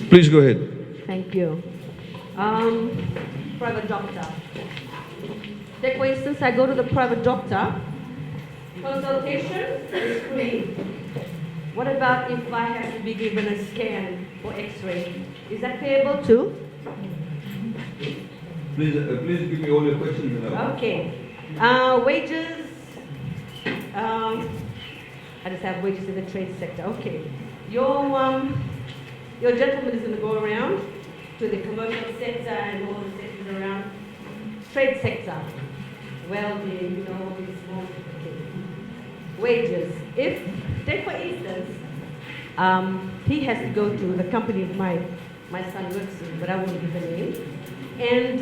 Please go ahead. Thank you. Private doctor. Take for instance, I go to the private doctor. Consultation is free. What about if I have to be given a scan or X-ray? Is that payable too? Please give me all your questions. Okay. Wages. I just have wages in the trade sector. Okay. Your gentleman is going to go around to the commercial sector and all the sectors around. Trade sector. Welding, all these small. Okay. Wages. If, take for instance, he has to go to the company my son works in, but I won't give the name. And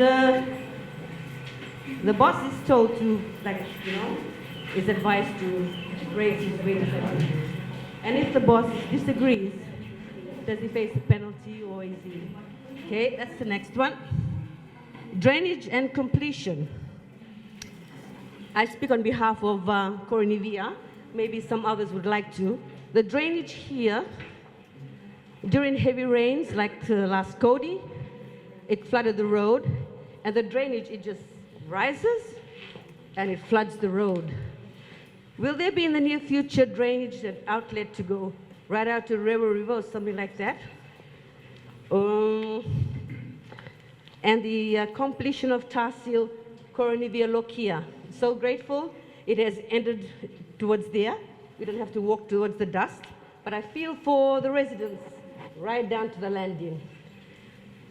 the boss is told to, is advised to raise his wages. And if the boss disagrees, does he face a penalty or is he? Okay, that's the next one. Drainage and completion. I speak on behalf of Coronivia. Maybe some others would like to. The drainage here, during heavy rains like last Cody, it flooded the road, and the drainage, it just rises and it floods the road. Will there be in the near future drainage and outlet to go right out to River or something like that? And the completion of Tahsil Coronivia Lokia. So grateful it has ended towards there. We don't have to walk towards the dust, but I feel for the residents right down to the landing.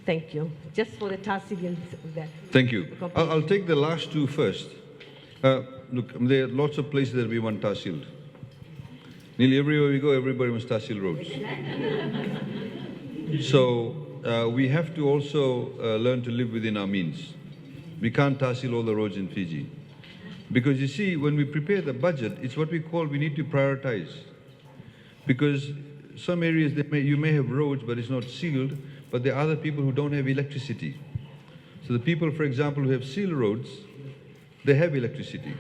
Thank you. Just for the Tahsilians that. Thank you. I'll take the last two first. Look, there are lots of places that we want Tahsil. Nearly everywhere we go, everybody wants Tahsil roads. So we have to also learn to live within our means. We can't Tahsil all the roads in Fiji. Because you see, when we prepare the budget, it's what we call, we need to prioritize. Because some areas, you may have roads, but it's not sealed, but there are other people who don't have electricity. So the people, for example, who have sealed roads, they have electricity.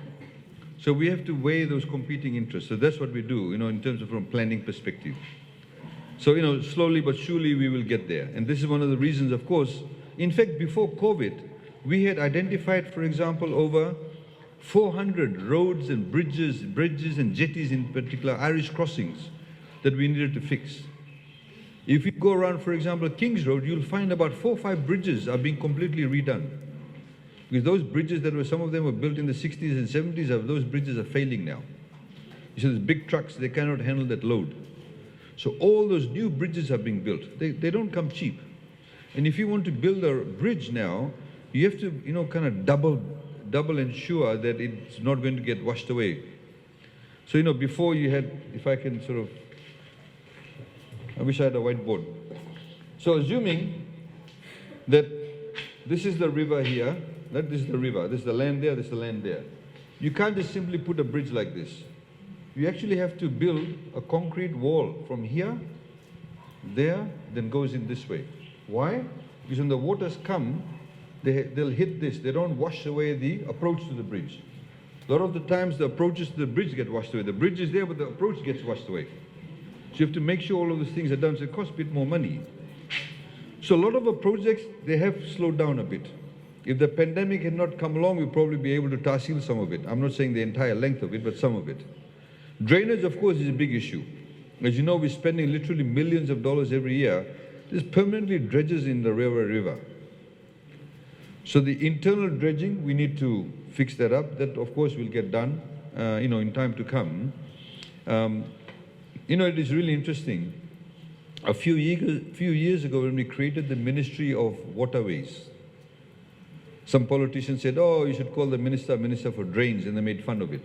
So we have to weigh those competing interests. So that's what we do, in terms of from a planning perspective. So, slowly but surely we will get there. And this is one of the reasons, of course, in fact, before COVID, we had identified, for example, over 400 roads and bridges and jetties, in particular Irish crossings, that we needed to fix. If you go around, for example, King's Road, you'll find about 4 or 5 bridges are being completely redone. Because those bridges some of them were built in the 60s and 70s, those bridges are failing now. You see, these big trucks, they cannot handle that load. So all those new bridges are being built. They don't come cheap. And if you want to build a bridge now, you have to, kind of double ensure that it's not going to get washed away. So, before you had, if I can sort of, I wish I had a whiteboard. So assuming that this is the river here, this is the river, this is the land there, this is the land there. You can't just simply put a bridge like this. You actually have to build a concrete wall from here, there, then goes in this way. Why? Because when the waters come, they'll hit this. They don't wash away the approach to the bridge. A lot of the times the approaches to the bridge get washed away. The bridge is there, but the approach gets washed away. So you have to make sure all of those things are done. So it costs a bit more money. So a lot of our projects, they have slowed down a bit. If the pandemic had not come along, we'll probably be able to Tahsil some of it. I'm not saying the entire length of it, but some of it. Drainage, of course, is a big issue. As you know, we're spending literally millions of dollars every year. There's permanently dredges in the river. So the internal dredging, we need to fix that up. That, of course, will get done, in time to come. It is really interesting. A few years ago, when we created the Ministry of Waterways, some politicians said, oh, you should call the Minister for Drains, and they made fun of it.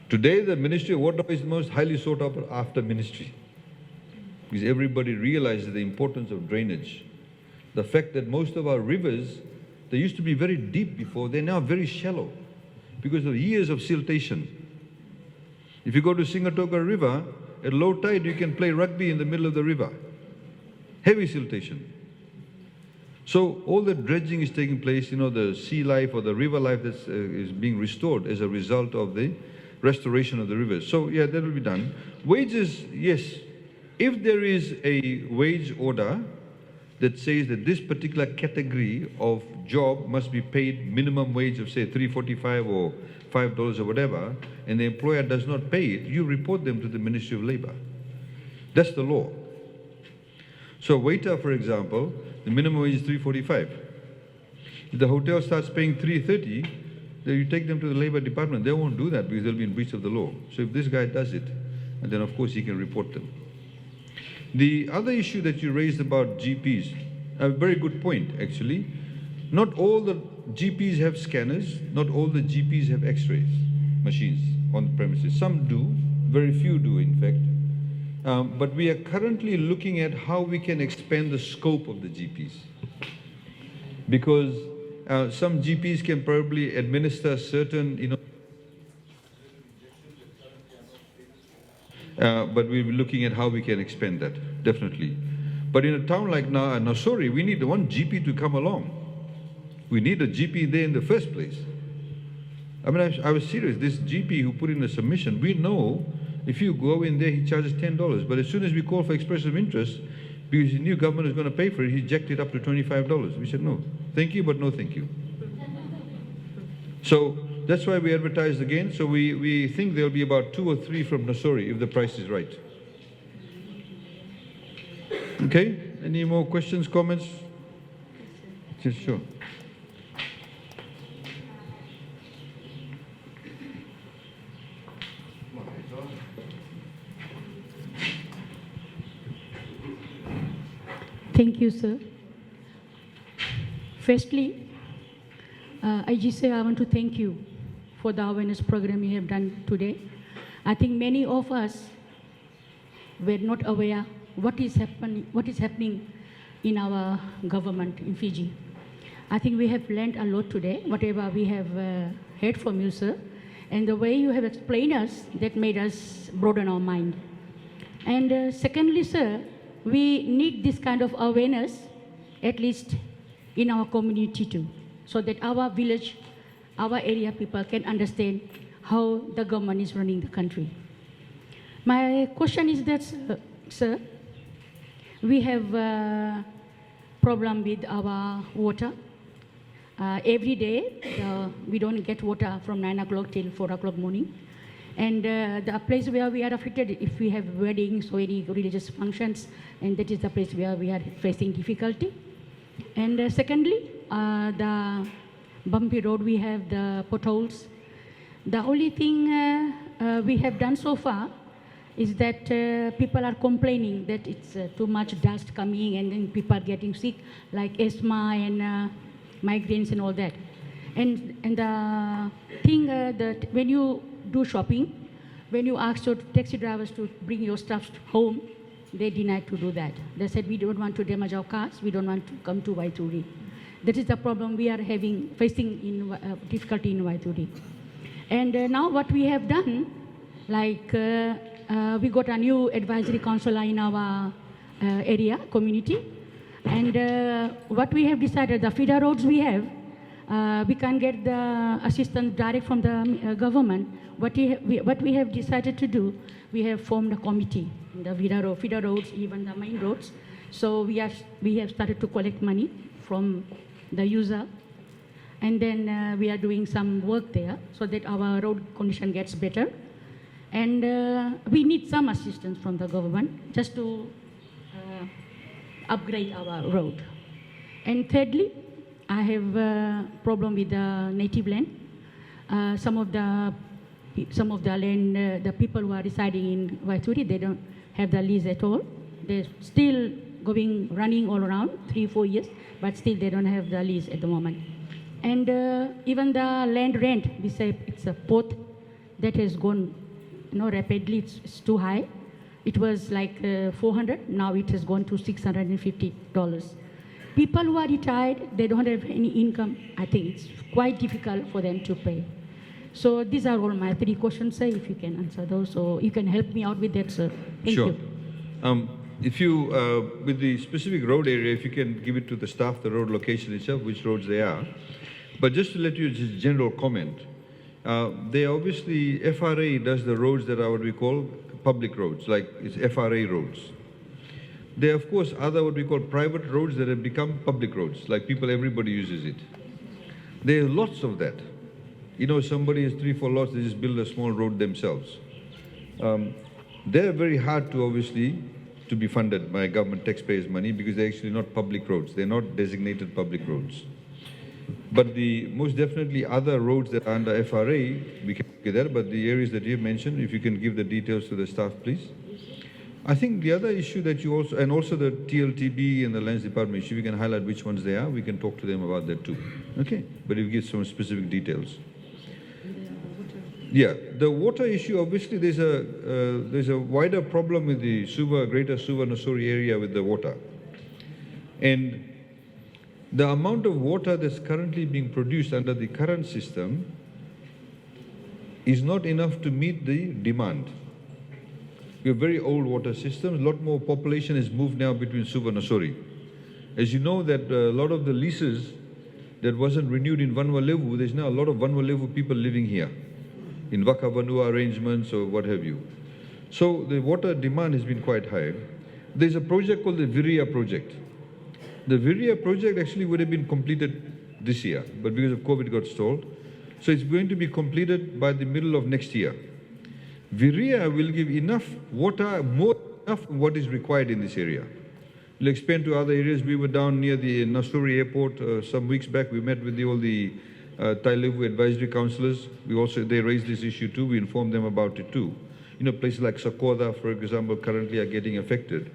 Today, the Ministry of Waterways is the most highly sought after ministry, because everybody realizes the importance of drainage. The fact that most of our rivers, they used to be very deep before, they're now very shallow because of years of siltation. If you go to Singatoka River, at low tide, you can play rugby in the middle of the river. Heavy siltation. So all the dredging is taking place, the sea life or the river life that is being restored as a result of the restoration of the rivers. So yeah, that will be done. Wages, yes. If there is a wage order that says that this particular category of job must be paid minimum wage of say $3.45 or $5 or whatever, and the employer does not pay it, you report them to the Ministry of Labor. That's the law. So waiter, for example, the minimum wage is $3.45. If the hotel starts paying $3.30, then you take them to the Labor Department. They won't do that because they'll be in breach of the law. So if this guy does it, and then of course he can report them. The other issue that you raised about GPs, a very good point actually. Not all the GPs have scanners, not all the GPs have x-rays machines on the premises. Some do, very few do in fact. But we are currently looking at how we can expand the scope of the GPs. Because some GPs can probably administer certain, but we'll be looking at how we can expand that, definitely. But in a town like Nasori, we need one GP to come along. We need a GP there in the first place. I mean, I was serious. This GP who put in a submission, we know if you go in there, he charges $10. But as soon as we call for expression of interest, because he knew government is going to pay for it, he jacked it up to $25. We said, no, thank you, but no thank you. So that's why we advertised again. So we think there'll be about 2 or 3 from Nasori if the price is right. Okay, any more questions, comments? Yes, sure. Thank you, sir. Firstly, I want to thank you for the awareness program you have done today. I think many of us were not aware what is happening in our government in Fiji. I think we have learned a lot today, whatever we have heard from you, sir. And the way you have explained us, that made us broaden our mind. And secondly, sir, we need this kind of awareness, at least in our community too, so that our village, our area people can understand how the government is running the country. My question is that, sir, we have a problem with our water. Every day, we don't get water from 9 o'clock till 4 o'clock morning. And the place where we are affected, if we have weddings or any religious functions, and that is the place where we are facing difficulty. And secondly, the bumpy road, we have the potholes. The only thing we have done so far is that people are complaining that it's too much dust coming and then people are getting sick, like asthma and migraines and all that. And the thing that when you do shopping, when you ask your taxi drivers to bring your stuff home, they denied to do that. They said, we don't want to damage our cars, we don't want to come to Waituri. That is the problem we are facing in difficulty in Waituri. And now what we have done, like we got a new advisory councillor in our area, community. And what we have decided, the feeder roads we have, we can get the assistance direct from the government. What we have decided to do, we have formed a committee, the feeder roads, even the main roads. So we have started to collect money from the user. And then we are doing some work there so that our road condition gets better. And we need some assistance from the government just to upgrade our road. And thirdly, I have a problem with the native land. Some of the land, the people who are residing in Waituri, they don't have the lease at all. They're still running all around, 3-4 years, but still they don't have the lease at the moment. And even the land rent, we say it's a port that has gone rapidly, it's too high. It was like $400, now it has gone to $650. People who are retired, they don't have any income. I think it's quite difficult for them to pay. So these are all my 3 questions, sir, if you can answer those, or you can help me out with that, sir. Thank you. If you, with the specific road area, if you can give it to the staff, the road location itself, which roads they are. But just to let you just general comment, they obviously, FRA does the roads that are what we call public roads, like it's FRA roads. There are, of course, other what we call private roads that have become public roads, like everybody uses it. There are lots of that. You know, somebody has 3-4 lots, they just build a small road themselves. They're very hard to, obviously, to be funded by government taxpayers' money because they're actually not public roads. They're not designated public roads. But the most definitely other roads that are under FRA, we can get that, but the areas that you've mentioned, if you can give the details to the staff, please. I think the other issue that you also, and also the TLTB and the Lands Department issue, we can highlight which ones they are. We can talk to them about that too. Okay? But if you give some specific details. Yeah, the water issue, obviously there's a wider problem with the Greater Suva-Nasori area with the water. And the amount of water that's currently being produced under the current system is not enough to meet the demand. We have very old water systems. A lot more population has moved now between Suva and Nasori. As you know that a lot of the leases that wasn't renewed in Vanuatu, there's now a lot of Vanuatu people living here in Waka Vanua arrangements or what have you. So the water demand has been quite high. There's a project called the Viria project. The Viria project actually would have been completed this year, but because of COVID it got stalled. So it's going to be completed by the middle of next year. Viria will give enough water, more enough than what is required in this area. We'll expand to other areas. We were down near the Nasuri airport some weeks back. We met with all the Tailevu advisory councillors. They raised this issue too. We informed them about it too. You know, places like Sakoda, for example, currently are getting affected.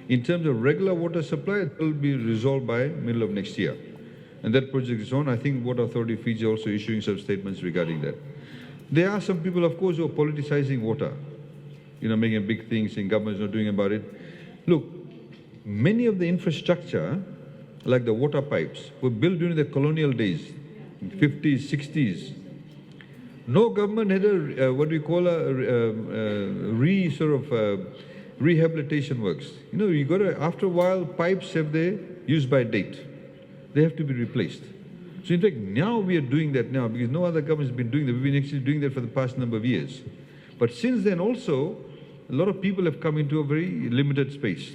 In terms of regular water supply, it will be resolved by middle of next year. And that project is on. I think Water Authority of Fiji also issuing some statements regarding that. There are some people, of course, who are politicizing water, you know, making big things and government's not doing about it. Look, many of the infrastructure, like the water pipes, were built during the colonial days, 50s, 60s. No government had a, what we call a rehabilitation works. You know, you got to, after a while, pipes have their use-by date. They have to be replaced. So in fact, now we are doing that now because no other government has been doing that. We've been actually doing that for the past number of years. But since then also, a lot of people have come into a very limited space.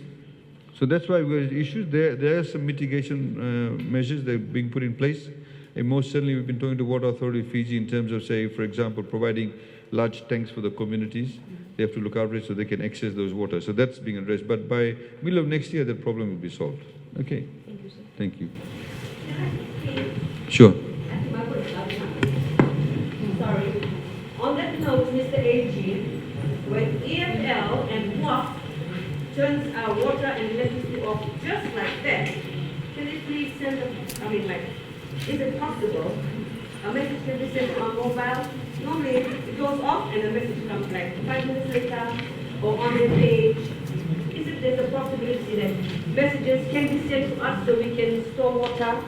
So that's why we have issues. There are some mitigation measures that are being put in place. And most certainly we've been talking to Water Authority of Fiji in terms of, say, for example, providing large tanks for the communities. They have to look out for it so they can access those waters. So that's being addressed. But by middle of next year, that problem will be solved. Okay. Thank you, sir. Thank you. Sure. Sorry. On that note, Mr. AG, when EFL and WAF turns our water and electricity off just like that, can you please send is it possible a message can be sent on mobile? Normally it goes off and a message comes like 5 minutes later or on their page. Is it there's a possibility that messages can be sent to us so we can store water?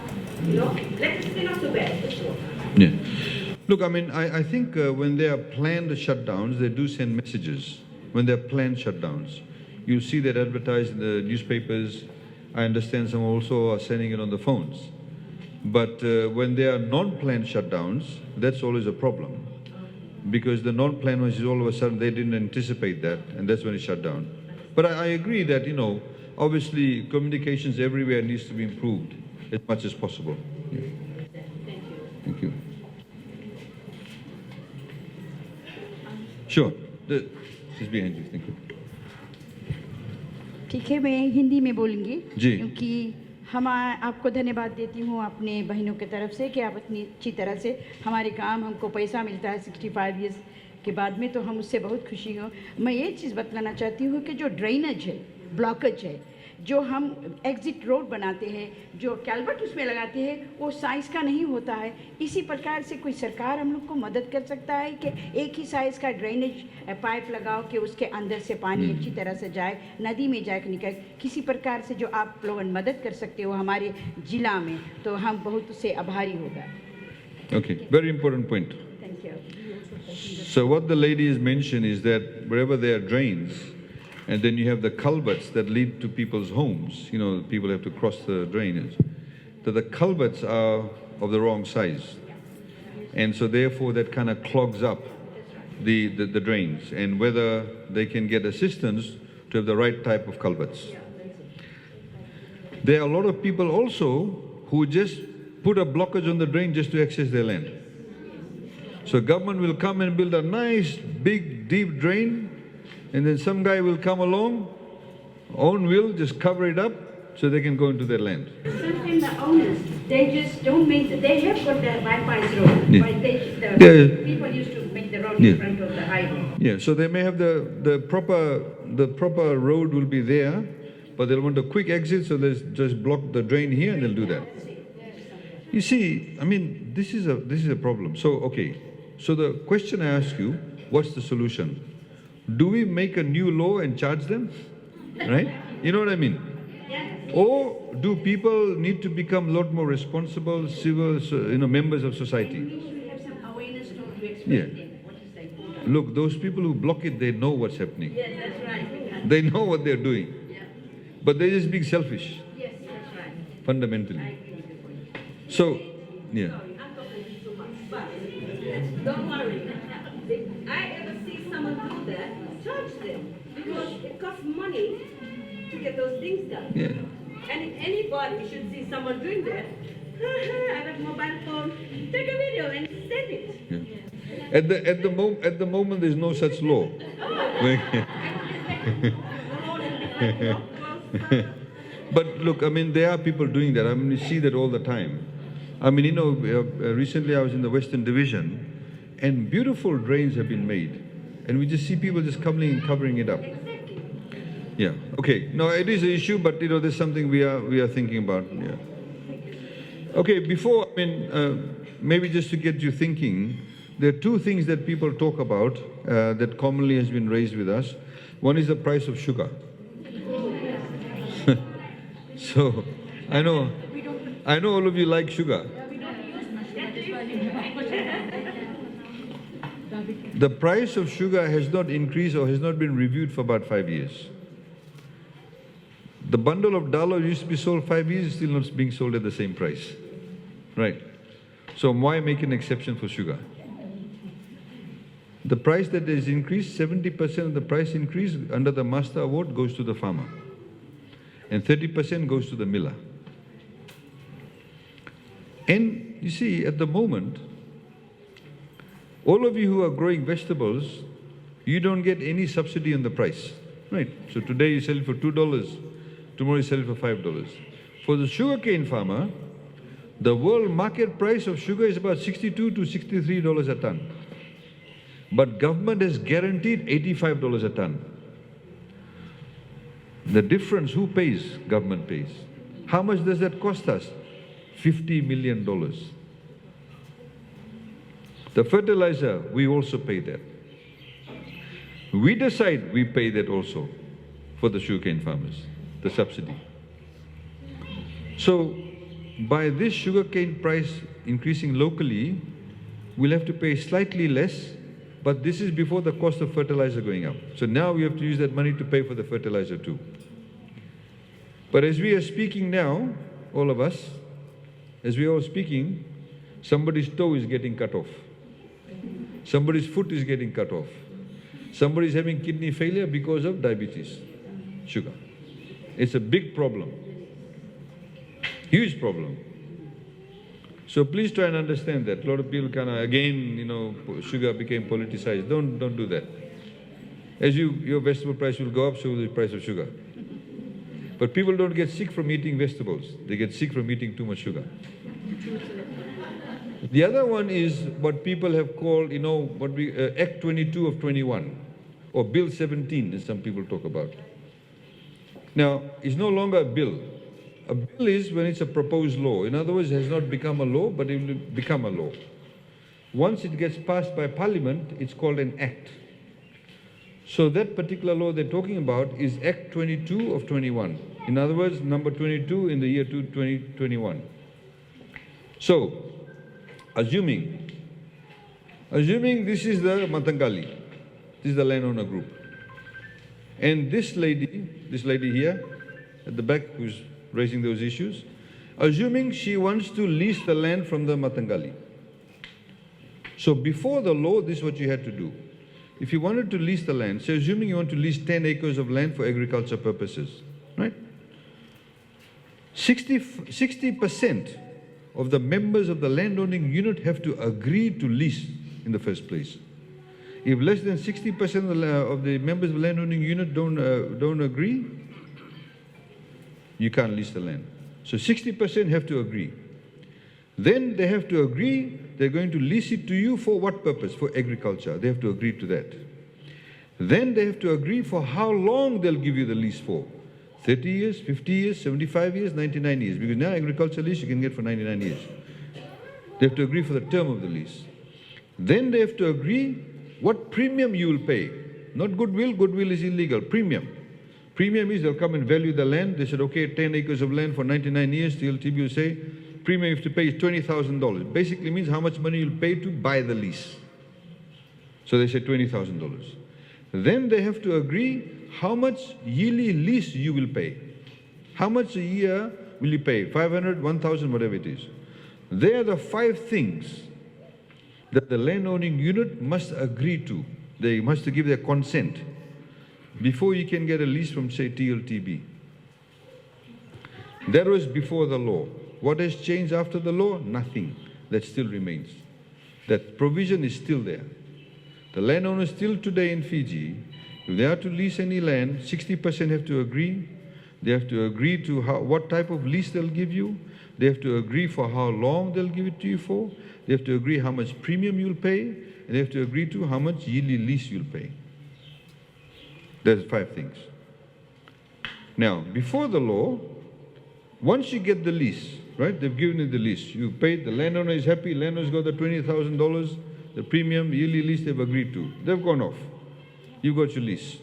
You know, electricity not so bad, just water. Yeah. Look, I think when there are planned shutdowns, they do send messages. When there are planned shutdowns, you see that advertised in the newspapers. I understand some also are sending it on the phones. But when there are non-planned shutdowns, that's always a problem. Because the non-planned ones is all of a sudden they didn't anticipate that, and that's when it shut down. But I agree that, you know, obviously communications everywhere needs to be improved as much as possible. Yeah. Thank you. Thank you. Sure. She's behind you. Thank you. ठीक है, मैं हिंदी में बोलूँगी जी। क्योंकि हम आपको धन्यवाद देती हूँ अपने बहनों की तरफ से कि आप इतनी अच्छी तरह से हमारे काम हमको पैसा मिलता है 65 इयर्स के बाद में, तो हम उससे बहुत खुशी हूँ। मैं ये चीज़ बतलाना चाहती हूँ कि जो ड्रेनेज है, ब्लॉकेज है, जो हम एग्जिट रोड बनाते हैं, जो कैलवर्ट उसमें लगाते हैं, वो साइज़ का नहीं होता है। इसी प्रकार से कोई सरकार हम लोग को मदद कर सकता है कि एक ही साइज़ का ड्रेनेज पाइप लगाओ कि उसके अंदर से पानी अच्छी तरह से जाए, नदी में जाके निकले। किसी प्रकार से जो आप लोग मदद कर सकते हो हमारे ज़िला में, तो हम बहुत उससे आभारी होगा। Okay, very important point. Thank you. So what the lady has mentioned is that wherever there are drains, and then you have the culverts that lead to people's homes, you know, people have to cross the drainage, that the culverts are of the wrong size. And so therefore that kind of clogs up the drains, and whether they can get assistance to have the right type of culverts. There are a lot of people also who just put a blockage on the drain just to access their land. So government will come and build a nice, big, deep drain, and then some guy will come along, own will, just cover it up so they can go into their land. Sometimes the owners, they just don't make, they have got the bypass road, Yeah. but Yeah. people used to make the road Yeah. in front of the highway. Yeah, so they may have the proper road will be there, but they'll want a quick exit, so they'll just block the drain here and they'll do that. You see, I mean, this is a problem. So, okay, so the question I ask you, what's the solution? Do we make a new law and charge them? Right? You know what I mean? Or do people need to become a lot more responsible, civil, members of society? We should have some awareness to explain Yeah. them what is the important. Look, those people who block it, they know what's happening. Yes, that's right. They know what they're doing. Yeah. But they're just being selfish, Yes, that's right. fundamentally. I agree with your point. So, yeah. I'm talking too much, but don't worry. If I ever see someone do that, charge them, because it costs money to get those things done. Yeah. And if anybody should see someone doing that, I have a mobile phone, take a video and send it. Yeah. At the moment, there's no such law. But look, I mean, there are people doing that. I mean, you see that all the time. I mean, recently I was in the Western Division, and beautiful drains have been made, and we just see people just coming and covering it up. Yeah. Okay. No, it is an issue, but there's something we are thinking about. Yeah. Okay. Before, maybe just to get you thinking, there are two things that people talk about that commonly has been raised with us. One is the price of sugar. So, I know all of you like sugar. The price of sugar has not increased or has not been reviewed for about 5 years. The bundle of dalo used to be sold 5 years, is still not being sold at the same price. Right. So why make an exception for sugar? The price that is increased, 70% of the price increase under the master award goes to the farmer. And 30% goes to the miller. And you see, at the moment, all of you who are growing vegetables, you don't get any subsidy on the price. Right? So today you sell it for $2, tomorrow you sell it for $5. For the sugarcane farmer, the world market price of sugar is about $62 to $63 a ton. But government has guaranteed $85 a ton. The difference, who pays? Government pays. How much does that cost us? $50 million. The fertilizer, we also pay that. We decide we pay that also for the sugarcane farmers, the subsidy. So, by this sugarcane price increasing locally, we'll have to pay slightly less, but this is before the cost of fertilizer going up. So now we have to use that money to pay for the fertilizer too. But as we are speaking now, all of us, as we are all speaking, somebody's toe is getting cut off. Somebody's foot is getting cut off. Somebody is having kidney failure because of diabetes, sugar. It's a big problem. Huge problem. So please try and understand that. A lot of people sugar became politicized. Don't do that. As your vegetable price will go up, so will the price of sugar. But people don't get sick from eating vegetables. They get sick from eating too much sugar. The other one is what people have called, Act 22 of 21, or Bill 17, as some people talk about. Now, it's no longer a bill. A bill is when it's a proposed law. In other words, it has not become a law, but it will become a law. Once it gets passed by Parliament, it's called an act. So that particular law they're talking about is Act 22 of 21. In other words, number 22 in the year 2021. So, assuming this is the Matangali, this is the landowner group. And this lady here at the back who's raising those issues, assuming she wants to lease the land from the Matangali. So before the law, this is what you had to do. If you wanted to lease the land, so assuming you want to lease 10 acres of land for agriculture purposes, right? 60% of the members of the landowning unit have to agree to lease in the first place. If less than 60% of the members of the landowning unit don't agree, you can't lease the land. So 60% have to agree. Then they have to agree they're going to lease it to you for what purpose? For agriculture. They have to agree to that. Then they have to agree for how long they'll give you the lease for. 30 years, 50 years, 75 years, 99 years. Because now agriculture lease you can get for 99 years. They have to agree for the term of the lease. Then they have to agree what premium you will pay. Not goodwill. Goodwill is illegal. Premium. Premium is they'll come and value the land. They said, okay, 10 acres of land for 99 years. TLTB will say, premium you have to pay is $20,000. Basically means how much money you'll pay to buy the lease. So they say $20,000. Then they have to agree how much yearly lease you will pay. How much a year will you pay? 500, 1,000, whatever it is. They are the 5 things that the landowning unit must agree to. They must give their consent before you can get a lease from, say, TLTB. That was before the law. What has changed after the law? Nothing. That still remains. That provision is still there. The landowners still today in Fiji, if they are to lease any land, 60% have to agree. They have to agree to what type of lease they'll give you. They have to agree for how long they'll give it to you for. They have to agree how much premium you'll pay. And they have to agree to how much yearly lease you'll pay. There's 5 things. Now, before the law, once you get the lease, right, they've given you the lease. You paid, the landowner is happy, landowner's got the $20,000, the premium, yearly lease they've agreed to. They've gone off. You got your lease.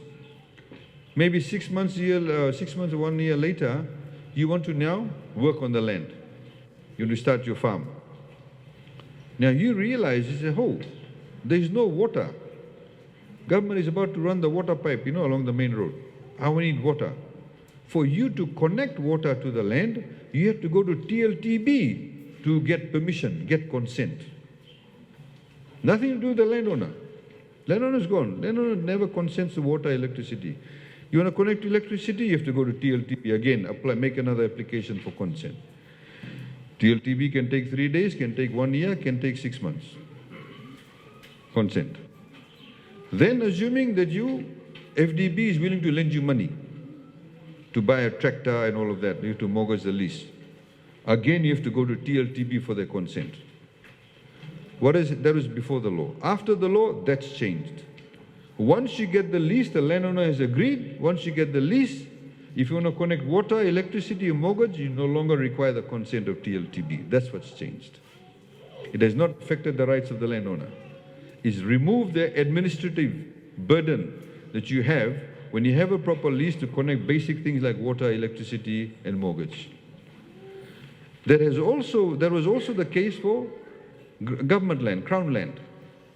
Maybe 6 months, 6 months or 1 year later, you want to now work on the land. You want to start your farm. Now you realize, you say, oh, there is no water. Government is about to run the water pipe, along the main road. I need water. For you to connect water to the land, you have to go to TLTB to get permission, get consent. Nothing to do with the landowner. Landowner's gone. Landowner never consents to water, electricity. You want to connect to electricity, you have to go to TLTB again, make another application for consent. TLTB can take 3 days, can take 1 year, can take 6 months. Consent. Then assuming that FDB is willing to lend you money to buy a tractor and all of that, you have to mortgage the lease. Again, you have to go to TLTB for their consent. That was before the law. After the law, that's changed. Once you get the lease, the landowner has agreed. Once you get the lease, if you want to connect water, electricity, or mortgage, you no longer require the consent of TLTB. That's what's changed. It has not affected the rights of the landowner. It's removed the administrative burden that you have when you have a proper lease to connect basic things like water, electricity, and mortgage. That was also the case for government land, crown land.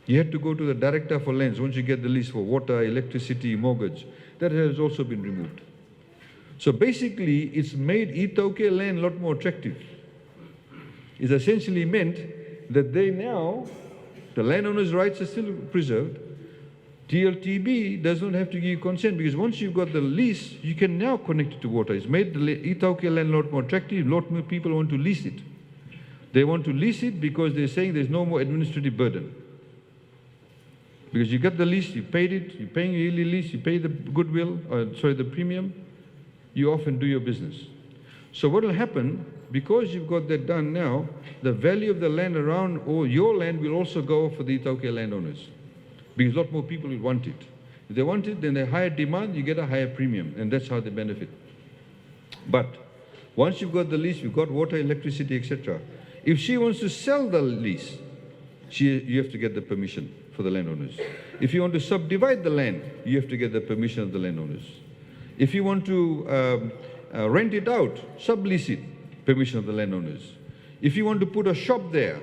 You had to go to the director for lands once you get the lease for water, electricity, mortgage. That has also been removed. So basically, it's made Itauke land a lot more attractive. It's essentially meant that the landowner's rights are still preserved. TLTB does not have to give you consent because once you've got the lease, you can now connect it to water. It's made the Itauke land a lot more attractive. A lot more people want to lease it. They want to lease it because they're saying there's no more administrative burden. Because you got the lease, you paid it, you're paying yearly lease, you pay the the premium, you off and do your business. So what will happen, because you've got that done now, the value of the land around or your land will also go for the Itauke landowners. Because a lot more people will want it. If they want it, then they higher demand, you get a higher premium, and that's how they benefit. But once you've got the lease, you've got water, electricity, etc. If she wants to sell the lease, you have to get the permission for the landowners. If you want to subdivide the land, you have to get the permission of the landowners. If you want to rent it out, sublease it, permission of the landowners. If you want to put a shop there,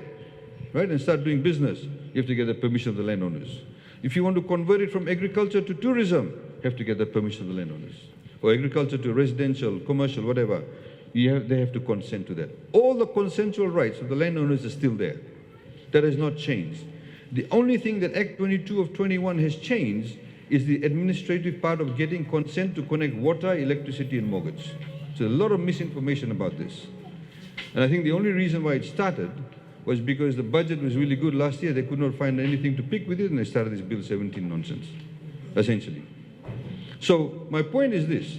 right, and start doing business, you have to get the permission of the landowners. If you want to convert it from agriculture to tourism, you have to get the permission of the landowners. Or agriculture to residential, commercial, whatever, they have to consent to that. All the consensual rights of the landowners are still there. That has not changed. The only thing that Act 22 of 21 has changed is the administrative part of getting consent to connect water, electricity, and mortgage. So a lot of misinformation about this. And I think the only reason why it started was because the budget was really good last year. They could not find anything to pick with it, and they started this Bill 17 nonsense, essentially. So my point is this.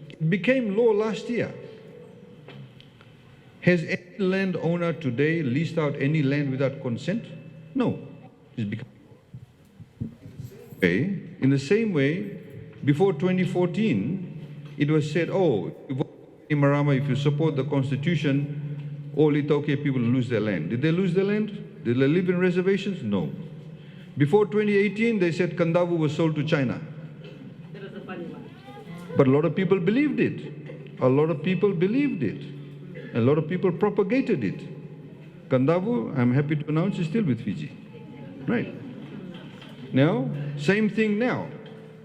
It became law last year. Has any landowner today leased out any land without consent? No. It's become in the same way, before 2014, it was said, oh, in Marama, if you support the Constitution, all Itoke people lose their land. Did they lose their land? Did they live in reservations? No. Before 2018, they said Kandavu was sold to China. That was a funny one. But a lot of people believed it. A lot of people believed it. A lot of people propagated it. Kandavu, I'm happy to announce, is still with Fiji. Right. Now, same thing now.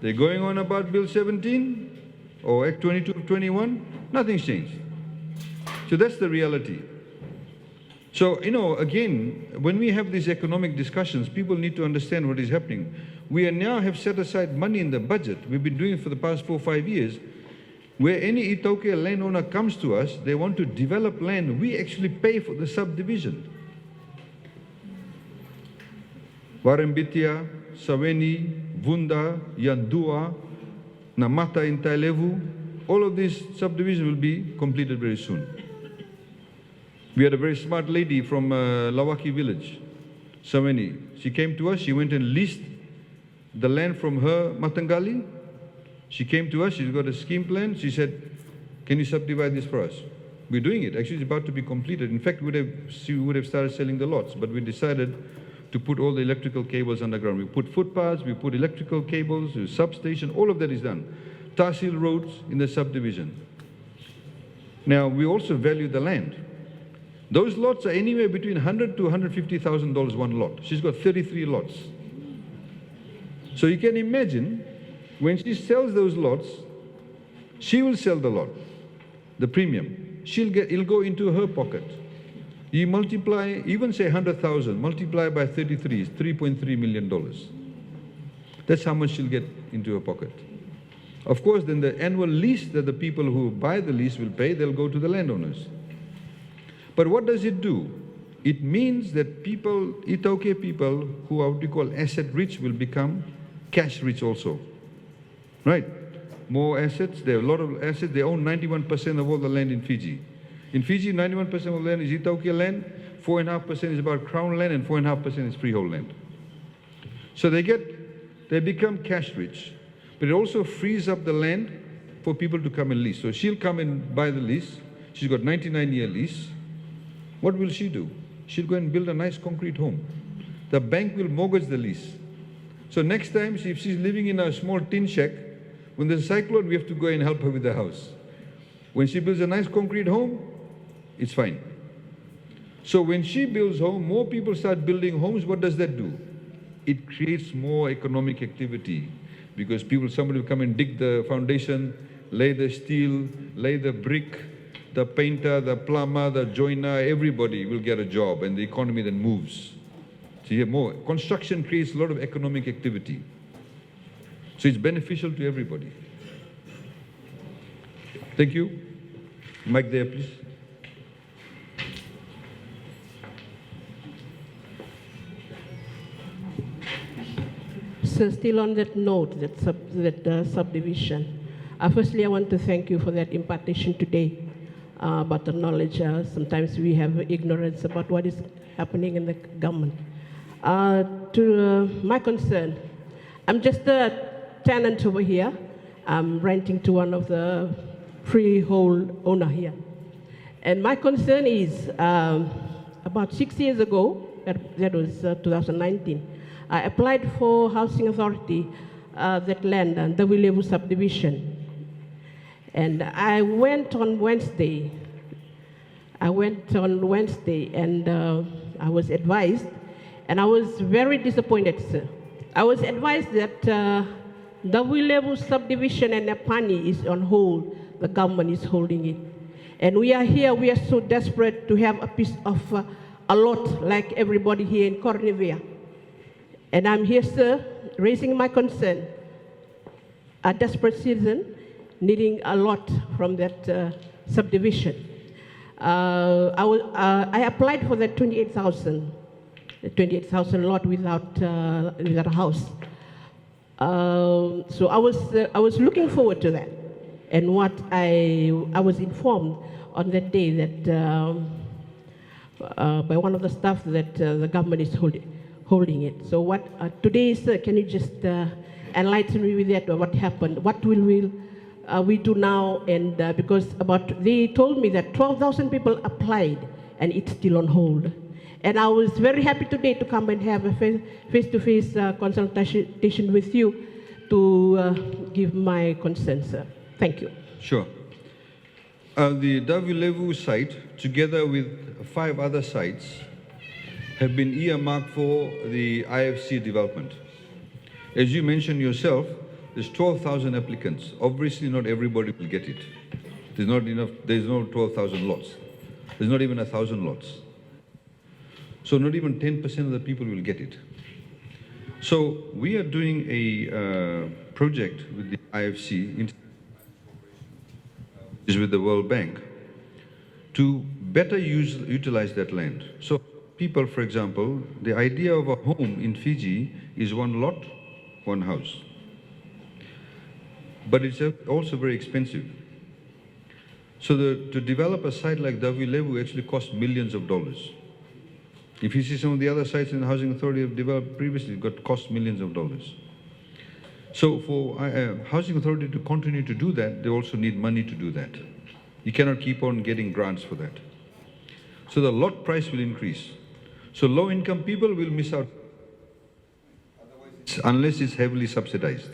They're going on about Bill 17 or Act 22 of 21. Nothing's changed. So that's the reality. So, you know, again, when we have these economic discussions, people need to understand what is happening. We now have set aside money in the budget. We've been doing it for the past 4 or 5 years. Where any Itoke landowner comes to us, they want to develop land, we actually pay for the subdivision. Warembitia, Saweni, Vunda, Yandua, Namata in Tailevu, all of these subdivisions will be completed very soon. We had a very smart lady from Lawaki village, Saweni. She came to us, she went and leased the land from her Matangali. She came to us, she's got a scheme plan. She said, can you subdivide this for us? We're doing it. Actually, it's about to be completed. In fact, she would have started selling the lots, but we decided to put all the electrical cables underground. We put footpaths, we put electrical cables, substation, all of that is done. Tahsil roads in the subdivision. Now, we also value the land. Those lots are anywhere between $100,000 to $150,000 one lot. She's got 33 lots. So you can imagine, when she sells those lots, she will sell the lot, the premium. It'll go into her pocket. You multiply, even say 100,000, multiply by 33 is $3.3 million. That's how much she'll get into her pocket. Of course, then the annual lease that the people who buy the lease will pay, they'll go to the landowners. But what does it do? It means that people, Itoke people who are what we call asset rich will become cash rich also. Right? More assets, they have a lot of assets. They own 91% of all the land in Fiji. In Fiji, 91% of the land is Itoke land, 4.5% is about crown land, and 4.5% is freehold land. So they become cash rich. But it also frees up the land for people to come and lease. So she'll come and buy the lease. She's got 99-year lease. What will she do? She'll go and build a nice concrete home. The bank will mortgage the lease. So next time, if she's living in a small tin shack, when there's a cyclone, we have to go and help her with the house. When she builds a nice concrete home, it's fine. So when she builds home, more people start building homes. What does that do? It creates more economic activity because somebody will come and dig the foundation, lay the steel, lay the brick, the painter, the plumber, the joiner, everybody will get a job and the economy then moves. So you have more. Construction creates a lot of economic activity. So it's beneficial to everybody. Thank you. Mic there, please. So still on that note, that subdivision, firstly I want to thank you for that impartation today about the knowledge. Sometimes we have ignorance about what is happening in the government. To my concern, I'm just a tenant over here. I'm renting to one of the freehold owner here. And my concern is, about 6 years ago, that was 2019, I applied for Housing Authority, that land, the Wilevu subdivision. And I went on Wednesday. And I was advised, and I was very disappointed, sir. I was advised that the Wilevu subdivision and Napani is on hold. The government is holding it. And we are here, we are so desperate to have a piece of a lot like everybody here in Cornevia. And I'm here, sir, raising my concern a desperate citizen needing a lot from that subdivision. I applied for that 28,000 lot without a house. So I was looking forward to that. And what I was informed on that day that by one of the staff that the government is holding it. So what today, sir, can you just enlighten me with that, or what happened? What will we do now? And because they told me that 12,000 people applied and it's still on hold. And I was very happy today to come and have a face-to-face consultation with you to give my consent, sir. Thank you. Sure. The Davilevu site, together with 5 other sites, have been earmarked for the IFC development. As you mentioned yourself, there's 12,000 applicants. Obviously, not everybody will get it. There's not enough. There's no 12,000 lots. There's not even 1,000 lots. So not even 10% of the people will get it. So we are doing a project with the IFC, which is with the World Bank, to better utilize that land. So people, for example, the idea of a home in Fiji is 1 lot, 1 house. But it's also very expensive. So to develop a site like Davilevu actually costs millions of dollars. If you see some of the other sites in the Housing Authority have developed previously, it cost millions of dollars. So for Housing Authority to continue to do that, they also need money to do that. You cannot keep on getting grants for that. So the lot price will increase. So low-income people will miss out, unless it's heavily subsidized.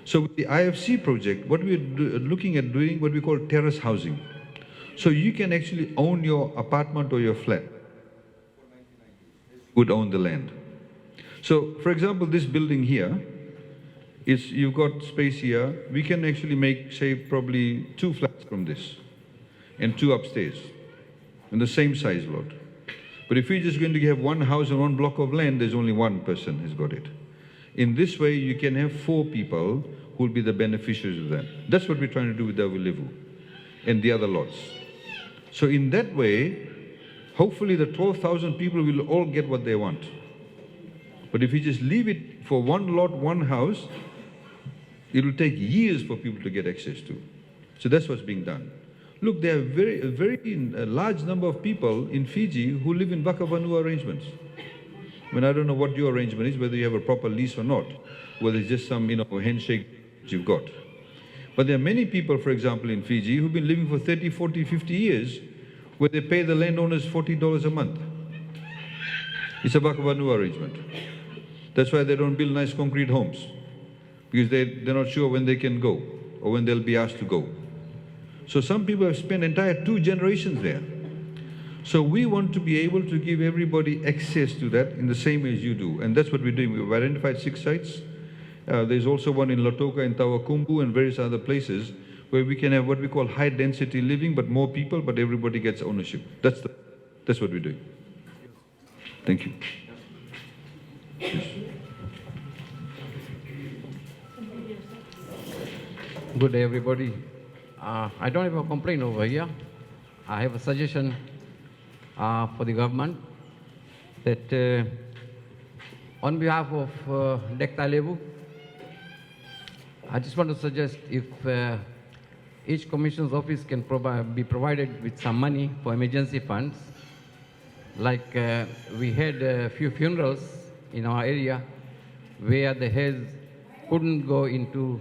So with the IFC project, what we're looking at doing, what we call terrace housing. So you can actually own your apartment or your flat. Would own the land. So, for example, this building here, you've got space here. We can actually make, say, probably 2 flats from this, and 2 upstairs, in the same size lot. But if we're just going to have 1 house and 1 block of land, there's only 1 person has got it. In this way, you can have 4 people who will be the beneficiaries of that. That's what we're trying to do with Davilevu and the other lots. So in that way, hopefully the 12,000 people will all get what they want. But if you just leave it for 1 lot, 1 house, it will take years for people to get access to. So that's what's being done. Look, there are a very large number of people in Fiji who live in Vakavanua arrangements. I mean, I don't know what your arrangement is, whether you have a proper lease or not, whether it's just some, handshake you've got. But there are many people, for example, in Fiji who've been living for 30, 40, 50 years, where they pay the landowners $40 a month. It's a Vakavanua arrangement. That's why they don't build nice concrete homes, because they're not sure when they can go or when they'll be asked to go. So some people have spent entire 2 generations there. So we want to be able to give everybody access to that in the same way as you do. And that's what we're doing. We've identified 6 sites. There's also one in Lotoka and Tawakumbu and various other places where we can have what we call high density living, but more people, but everybody gets ownership. That's what we're doing. Thank you. Yes. Good day, everybody. I don't have a complaint over here. I have a suggestion for the government that on behalf of Davilevu, I just want to suggest if each commissioner's office can be provided with some money for emergency funds. Like we had a few funerals in our area where the heads couldn't go into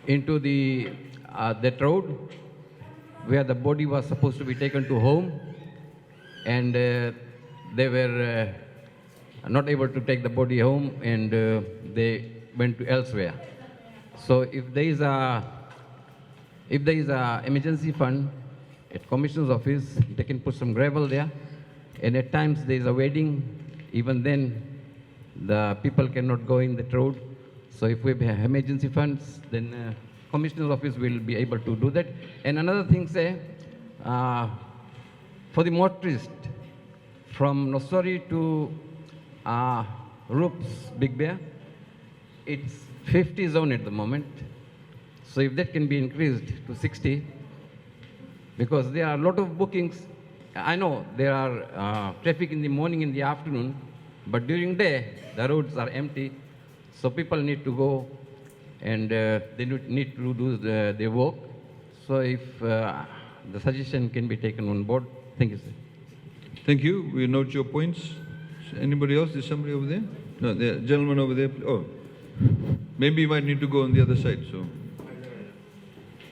that road where the body was supposed to be taken to home, and they were not able to take the body home, and they went to elsewhere. So if there is a emergency fund at Commissioner's office, they can put some gravel there, and at times there is a wedding, even then the people cannot go in that road. So if we have emergency funds, then Commissioner's office will be able to do that. And another thing, say, for the motorist from Nasese to Rups, Big Bear, it's 50 zone at the moment. So if that can be increased to 60, because there are a lot of bookings. I know there are traffic in the morning, in the afternoon, but during day, the roads are empty. So people need to go and they need to do their work. So if the suggestion can be taken on board, thank you, sir. Thank you. We note your points. Anybody else? Is somebody over there? No, the gentleman over there. Oh, maybe you might need to go on the other side. So,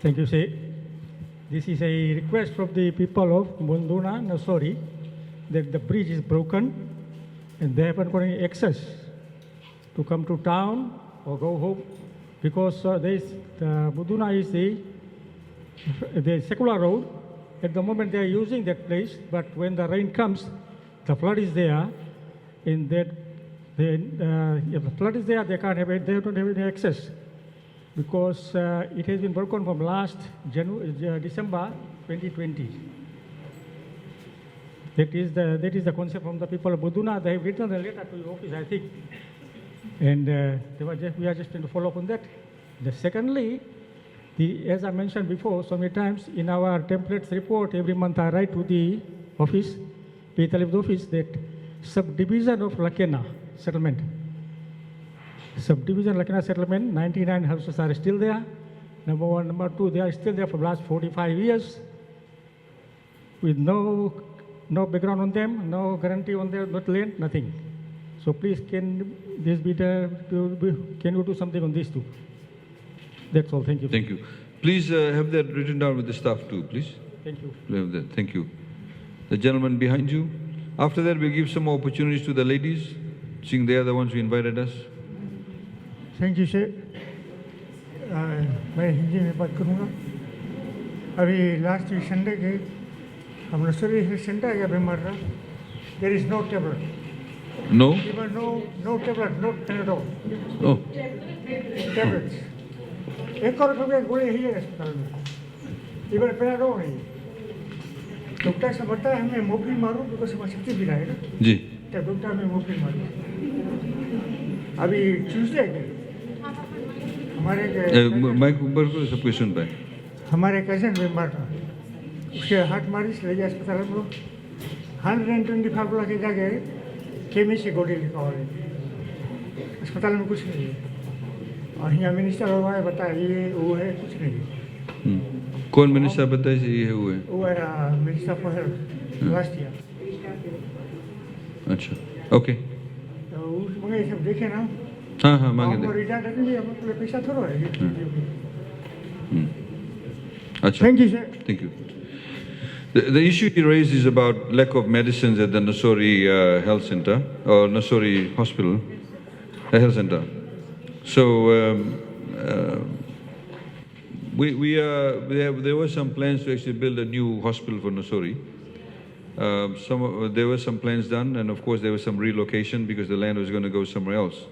Thank you, sir. This is a request from the people of Munduna, Nasori, that the bridge is broken and they haven't got any access to come to town or go home because Munduna is the secular road. At the moment they are using that place, but when the rain comes, the flood is there. In that, if the flood is there, they don't have any access because it has been broken from last December 2020. That is the concept from the people of Buduna. They have written a letter to the office, I think, and we are just trying to follow up on that. Secondly, as I mentioned before so many times, in our templates report every month I write to the office, Petalib's office, that subdivision of Lakena settlement. Subdivision Lakena settlement, 99 houses are still there. Number one. Number two, they are still there for the last 45 years with no background on them, no guarantee on their not land, nothing. So please, can you do something on these two? That's all. Thank you. thank you. Please have that written down with the staff too, please. Thank you. We have that. Thank you. The gentleman behind you. After that, we'll give some more opportunities to the ladies, seeing they are the ones who invited us. Thank you sir मैं हिंदी में बात करूँगा अभी last week Sunday के हम nursery health centre गया बीमार रहा there is no tablet No? Even no tablet no Panadol Oh. Tablets 1 crore रुपये की गोली ही है अस्पताल में इवन पेनाडोल नहीं डॉक्टर से बताया हमें मोफिल मारो बिकॉज हमारी शक्ति भी रहेगा जी. तब डॉक्टर हमें मोफिल मारो अभी ट्यूसडे के हमारे माइक ऊपर करो, सब कुछ सुन पाए. हमारे कजन बीमार था उसके हार्ट मारिश ले गया अस्पताल में लोग 125 लाख की जगह केमी से गोली लिखा हुआ है अस्पताल में कुछ नहीं है और यहाँ मिनिस्टर हुआ है बताया ये वो है कुछ नहीं है कौन मिनिस्टर बताए ये हुए? वो है minister for health last year अच्छा, ओके. तो उस मंगे सब देखे ना हाँ हाँ मांगे हमको दे. रिटायर करने लिए हमारे पैसा थोड़ा है अच्छा. Thank you sir. Thank you. The issue he raised is about lack of medicines at the Nasori Health Center or Nasori Hospital, Health Center. So there were some plans to actually build a new hospital for Nasori. There were some plans done, and of course there was some relocation because the land was going to go somewhere else.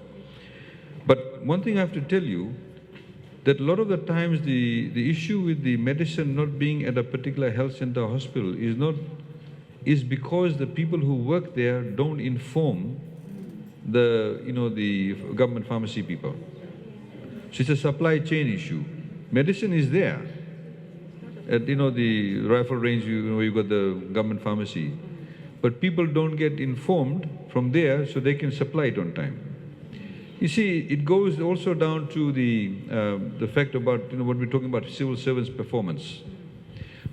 But one thing I have to tell you, that a lot of the times the issue with the medicine not being at a particular health center or hospital is because the people who work there don't inform the government pharmacy people. So it's a supply chain issue. Medicine is there at the rifle range. You got the government pharmacy, but people don't get informed from there so they can supply it on time. You see, it goes also down to the fact about what we're talking about, civil servants' performance.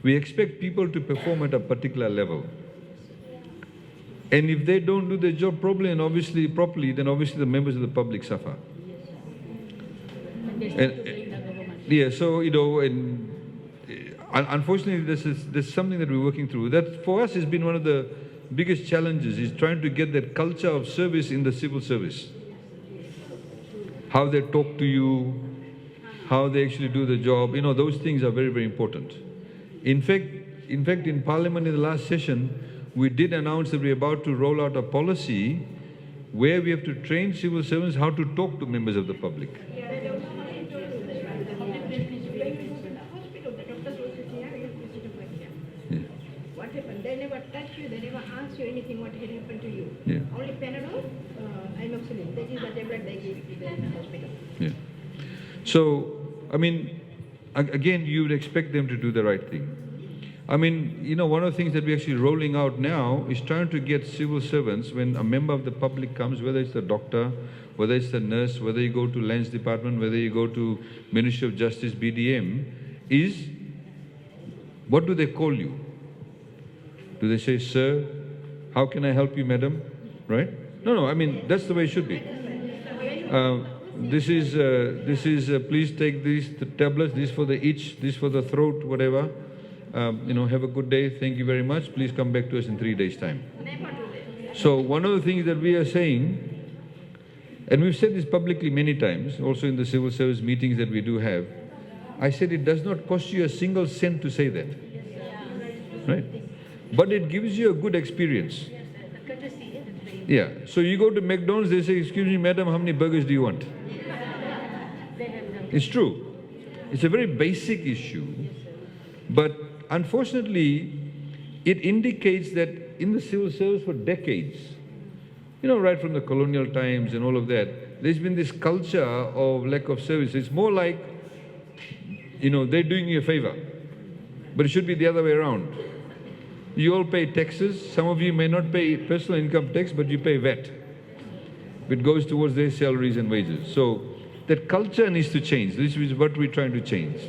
We expect people to perform at a particular level, and if they don't do their job properly, then obviously the members of the public suffer. Yeah, so unfortunately, this is something that we're working through. That for us has been one of the biggest challenges, is trying to get that culture of service in the civil service. How they talk to you, how they actually do the job, those things are very, very important. In fact, in Parliament in the last session, we did announce that we're about to roll out a policy where we have to train civil servants how to talk to members of the public. What happened? They never touch you, they never ask you anything what had happened to you. Yeah. Only Panadol, amoxicillin. That is the tablet they give you in the hospital. Yeah. So, I mean, again, you would expect them to do the right thing. I mean, you know, one of the things that we're actually rolling out now is trying to get civil servants, when a member of the public comes, whether it's the doctor, whether it's the nurse, whether you go to Lands Department, whether you go to Ministry of Justice, BDM, is, what do they call you? Do they say, sir, how can I help you, madam? Right? No, I mean, that's the way it should be. This is please take these tablets, this for the itch, this for the throat, whatever. You know, have a good day, thank you very much, please come back to us in 3 days' time. So one of the things that we are saying, and we've said this publicly many times, also in the civil service meetings that we do have, I said it does not cost you a single cent to say that. Right? But it gives you a good experience. Yeah. So you go to McDonald's, they say, excuse me, madam, how many burgers do you want? It's true. It's a very basic issue. But unfortunately, it indicates that in the civil service for decades, you know, right from the colonial times and all of that, there's been this culture of lack of service. It's more like, you know, they're doing you a favor. But it should be the other way around. You all pay taxes. Some of you may not pay personal income tax, but you pay VAT. It goes towards their salaries and wages. So that culture needs to change. This is what we're trying to change.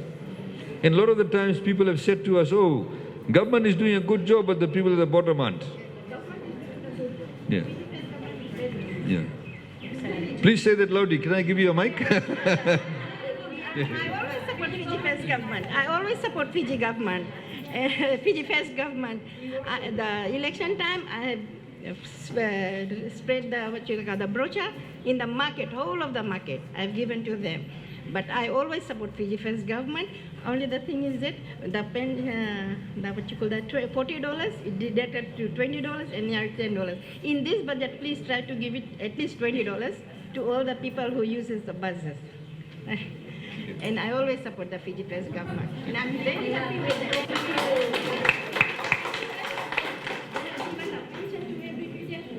And a lot of the times people have said to us, oh, government is doing a good job, but the people at the bottom aren't. Yeah. Yeah. Please say that loudly. Can I give you a mic? I always support Fiji First government. I always support Fiji government. Fiji First government. The election time, I have spread the brochure in the market, whole of the market. I've given to them. But I always support Fiji First government. Only the thing is that the $40, it deducted to $20 and now $10. In this budget, please try to give it at least $20 to all the people who uses the buses. And I always support the Fiji First government. And I'm very happy with that.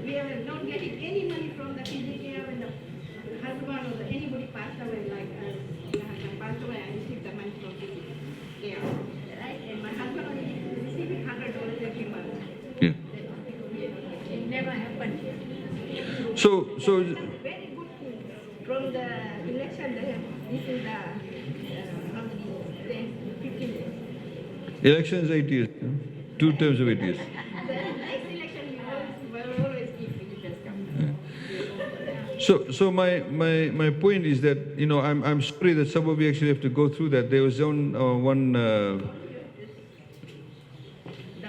We are not getting any money from the Fiji care when the husband or anybody passed away like us. The husband passed away, I received the money from Fiji care. Right? And my husband only receiving $100 every month. Yeah. It never happened. So very good thing. From the election, this is the 15 days. Election is 8 years. 2 terms of 8 years. The next election, we will always keep Fiji First government. So my point is that, you know, I'm sorry that some of you actually have to go through that. There was one. The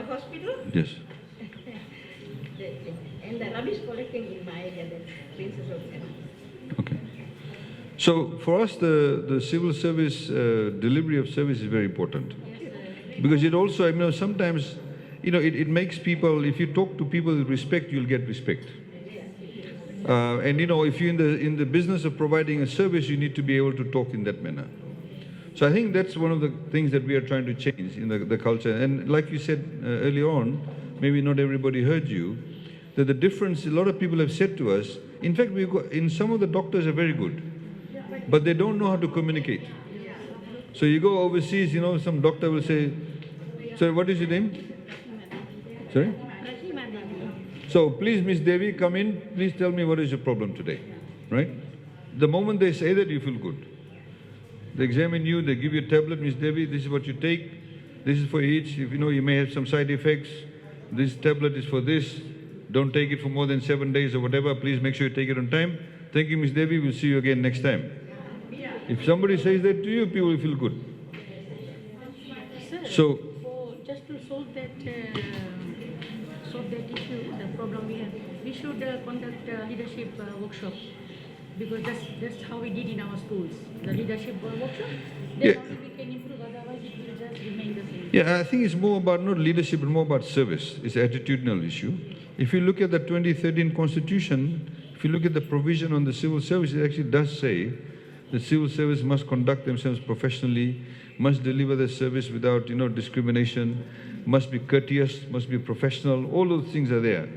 hospital? Yes. And the rubbish collecting in my area, the Princess of Seven. Okay. So for us, the civil service delivery of service is very important, because it also, you know, sometimes, you know, it makes people. If you talk to people with respect, you'll get respect. And you know, if you're in the business of providing a service, you need to be able to talk in that manner. So I think that's one of the things that we are trying to change in the culture. And like you said earlier on, maybe not everybody heard you, that the difference, a lot of people have said to us, in fact, in some of the doctors are very good, but they don't know how to communicate. So you go overseas, you know, some doctor will say, sorry, what is your name? Sorry? So please, Miss Devi, come in. Please tell me what is your problem today, right? The moment they say that, you feel good. They examine you, they give you a tablet, Miss Devi, this is what you take. This is for each. If you know you may have some side effects, this tablet is for this. Don't take it for more than 7 days or whatever. Please make sure you take it on time. Thank you, Miss Devi. We'll see you again next time. If somebody says that to you, people will feel good. Sir, So, just to solve that issue, the problem we have, we should conduct leadership workshop, because that's how we did in our schools. The leadership workshop, then only we can improve. Otherwise, it will just remain the same. yeah, I think it's more about not leadership, but more about service. It's an attitudinal issue. If you look at the 2013 Constitution, if you look at the provision on the civil service, it actually does say the civil service must conduct themselves professionally, must deliver their service without, you know, discrimination, must be courteous, must be professional. All those things are there.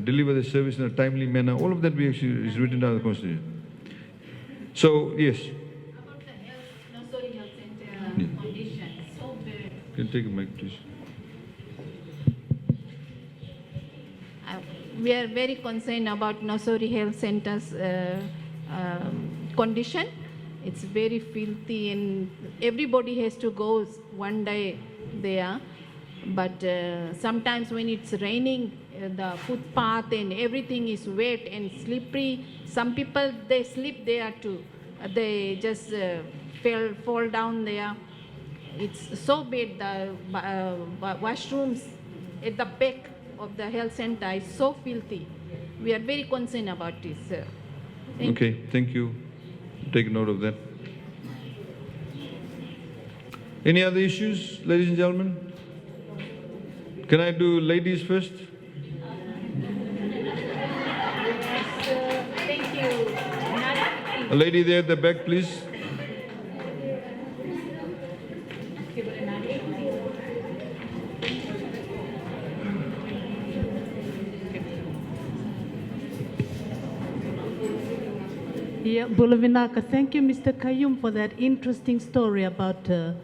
Deliver the service in a timely manner. All of that we actually is written down in the Constitution. So yes. About the health Can take a mic, please. We are very concerned about Nasori Health Center's condition. It's very filthy and everybody has to go one day there. But sometimes when it's raining, the footpath and everything is wet and slippery. Some people, they sleep there too. They just fall down there. It's so bad. The washrooms at the back of the health center is so filthy. We are very concerned about this. Thank you. Okay, thank you. Take note of that. Any other issues, ladies and gentlemen? Can I do ladies first? Thank you. A lady there at the back, please. Yeah, Bulavinaka, thank you, Mr. Khaiyum, for that interesting story about the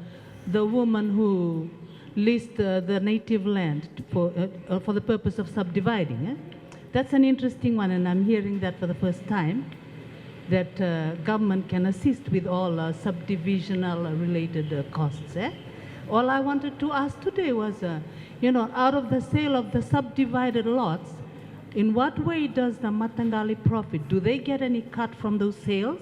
woman who leased the native land for the purpose of subdividing. Eh? That's an interesting one, and I'm hearing that for the first time, that government can assist with all subdivisional related costs. Eh? All I wanted to ask today was, out of the sale of the subdivided lots, in what way does the Matangali profit? Do they get any cut from those sales?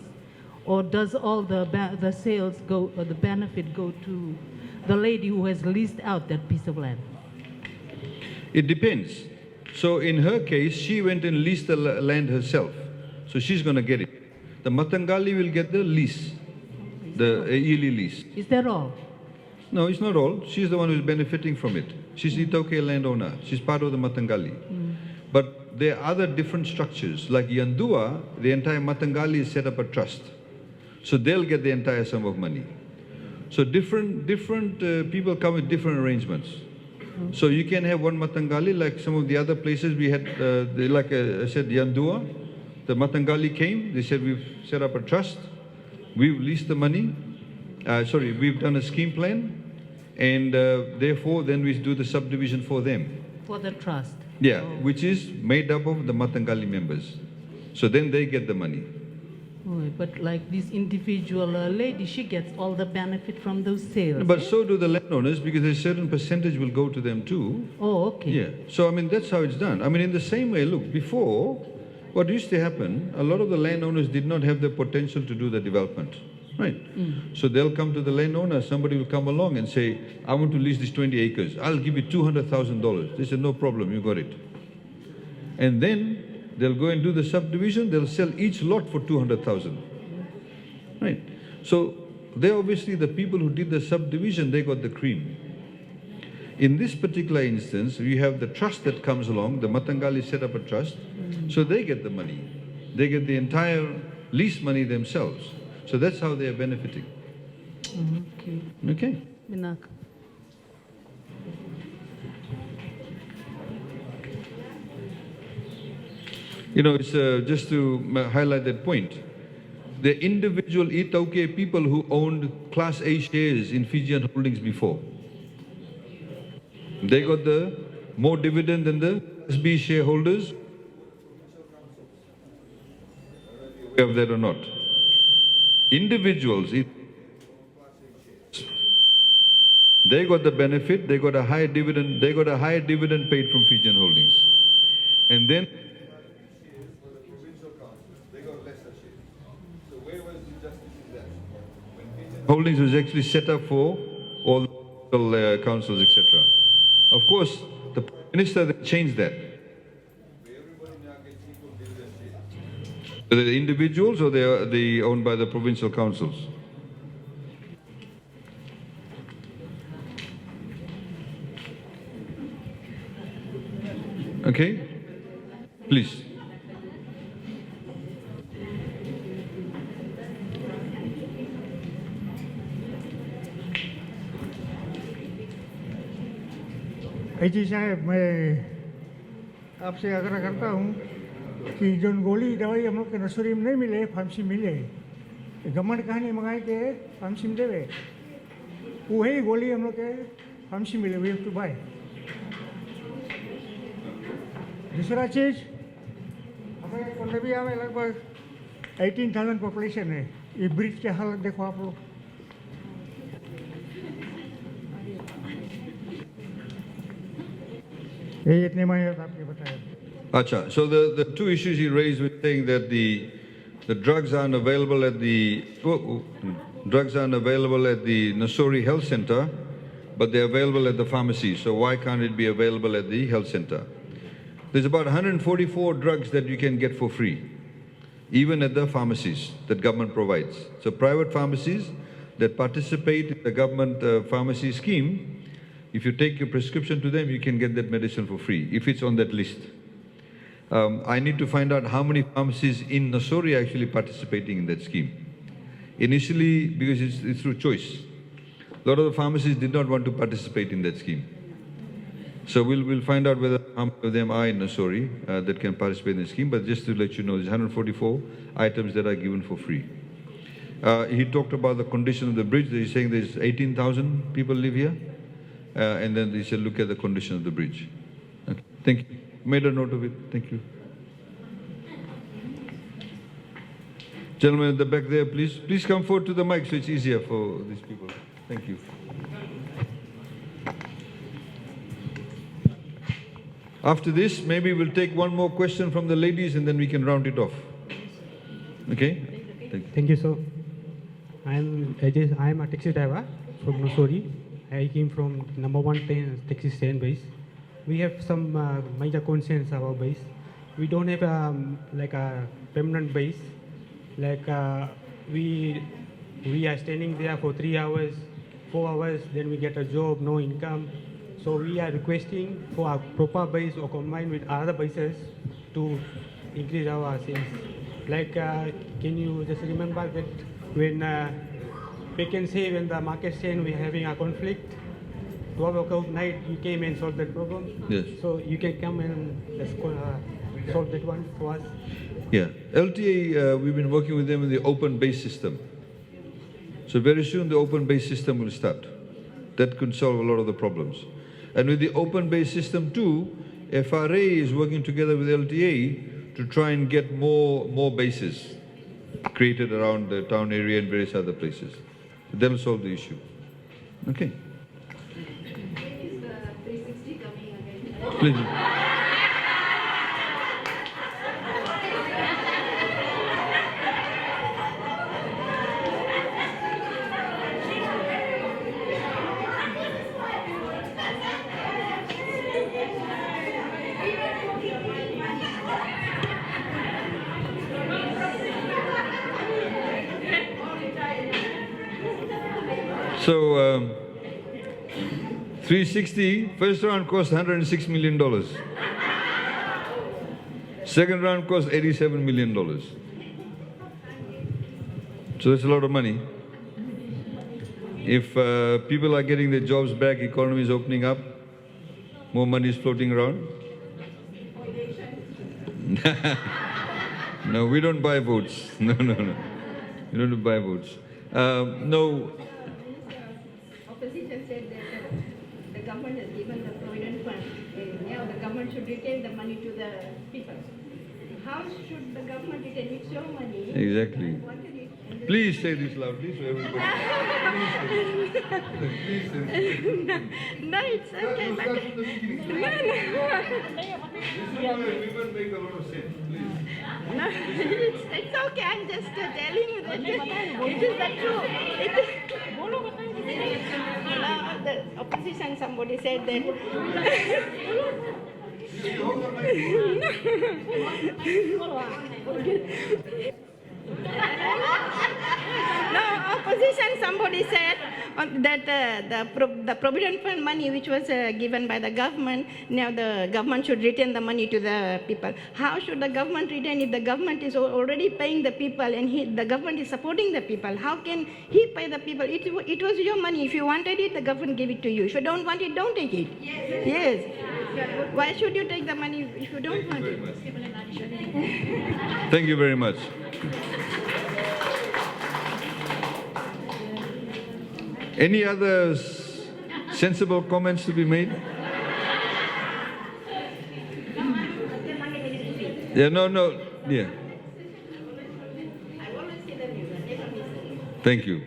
Or does all the sales go, or the benefit go to the lady who has leased out that piece of land? It depends. So in her case, she went and leased the land herself. So she's going to get it. The Matangali will get the lease, the yearly lease. Is that all? No, it's not all. She's the one who's benefiting from it. She's the Itoke landowner. She's part of the Matangali. But there are other different structures. Like Yandua, the entire Matangali is set up a trust. So they'll get the entire sum of money. So different people come with different arrangements. So you can have one Matangali, like some of the other places we had, like I said, Yandua. The Matangali came, they said, we've set up a trust, we've leased the money, we've done a scheme plan, and therefore then we do the subdivision for them. For the trust? Yeah, which is made up of the Matangali members. So then they get the money. Oh, but like this individual lady, she gets all the benefit from those sales. But so do the landowners, because a certain percentage will go to them too. Oh, okay. Yeah, so I mean, that's how it's done. I mean, in the same way, look, before, what used to happen, a lot of the landowners did not have the potential to do the development, right? So they'll come to the landowner, somebody will come along and say, I want to lease this 20 acres, I'll give you $200,000. They said, no problem, you got it. And then they'll go and do the subdivision, they'll sell each lot for $200,000, right? So they obviously, the people who did the subdivision, they got the cream. In this particular instance, we have the trust that comes along, the Matangali set up a trust, so they get the money. They get the entire lease money themselves. So that's how they are benefiting. Okay. Okay? Minaka. It's just to highlight that point. The individual Itauke people who owned Class A shares in Fijian Holdings before, they got the more dividend than the Class B shareholders. Of that or not? Individuals, they got the benefit, they got a higher dividend, paid from Fijian Holdings. And then Holdings was actually set up for all the councils, etc. Of course, the Prime Minister then changed that. Whether the individuals or they owned by the provincial councils. Okay? Please. IG साहब, मैं आपसे आग्रह करता हूँ कि जो गोली दवाई हम लोग के नर्सरी में नहीं मिले, फार्मेसी मिले, गवर्नमेंट कहानी मंगाए के फार्मेसी में देवे, वही गोली हम लोग के 5 million we have to buy. दूसरा चीज हमारे कोलंबिया में लगभग 18,000 पॉपुलेशन है. ये ब्रिज की हालत देखो आप लोग. ये इतने में आपने बताया. Acha. So the two issues he raised with saying that the drugs aren't available at the Nasori Health Center, but they're available at the pharmacy. So why can't it be available at the health center? There's about 144 drugs that you can get for free, even at the pharmacies that government provides. So private pharmacies that participate in the government pharmacy scheme, if you take your prescription to them, you can get that medicine for free, if it's on that list. I need to find out how many pharmacies in Nasori are actually participating in that scheme. Initially, because it's through choice, a lot of the pharmacies did not want to participate in that scheme. So we'll find out whether how many of them are in Nasori that can participate in the scheme. But just to let you know, there's 144 items that are given for free. He talked about the condition of the bridge. He's saying there's 18,000 people live here. And then he said, look at the condition of the bridge. Okay. Thank you. Made a note of it. Thank you. Gentlemen at the back there, please. Please come forward to the mic so it's easier for these people. Thank you. After this, maybe we'll take one more question from the ladies and then we can round it off. Okay? Thank you, sir. I am a taxi driver from Nasori. I came from number 110 taxi stand base. We have some major concerns about base. We don't have like a permanent base. Like we are standing there for 3 hours, 4 hours, then we get a job, no income. So we are requesting for a proper base or combined with other bases to increase our sales. Like, can you just remember that when vacancy, when the market stand, we're having a conflict, 12 o'clock night, you came and solved that problem. Yes. So you can come and solve that one for us. Yeah. LTA, we've been working with them in the open base system. So very soon the open base system will start. That could solve a lot of the problems. And with the open base system too, FRA is working together with LTA to try and get more bases created around the town area and various other places. That'll solve the issue. Okay. Please. So, 360, first round cost $106 million. Second round cost $87 million. So that's a lot of money. If people are getting their jobs back, economy is opening up, more money is floating around. No, we don't buy votes. No. We don't buy votes. No. Opposition said that the government has given the provident fund, and now the government should retain the money to the people. How should the government retain? It's your money. Exactly. Please say this loudly so everybody. Please say this. No, it's okay. But This will make a lot of sense. Please. no, it's okay. I'm just telling you that it is the truth. The opposition, somebody said that. No, opposition, somebody said that the provident fund money which was given by the government, now the government should retain the money to the people. How should the government retain if the government is already paying the people and the government is supporting the people? How can he pay the people? It was your money. If you wanted it, the government gave it to you. If you don't want it, don't take it. Yes. Why should you take the money if you don't want it? Thank you very much. Any other sensible comments to be made? Yeah, no, yeah. Thank you.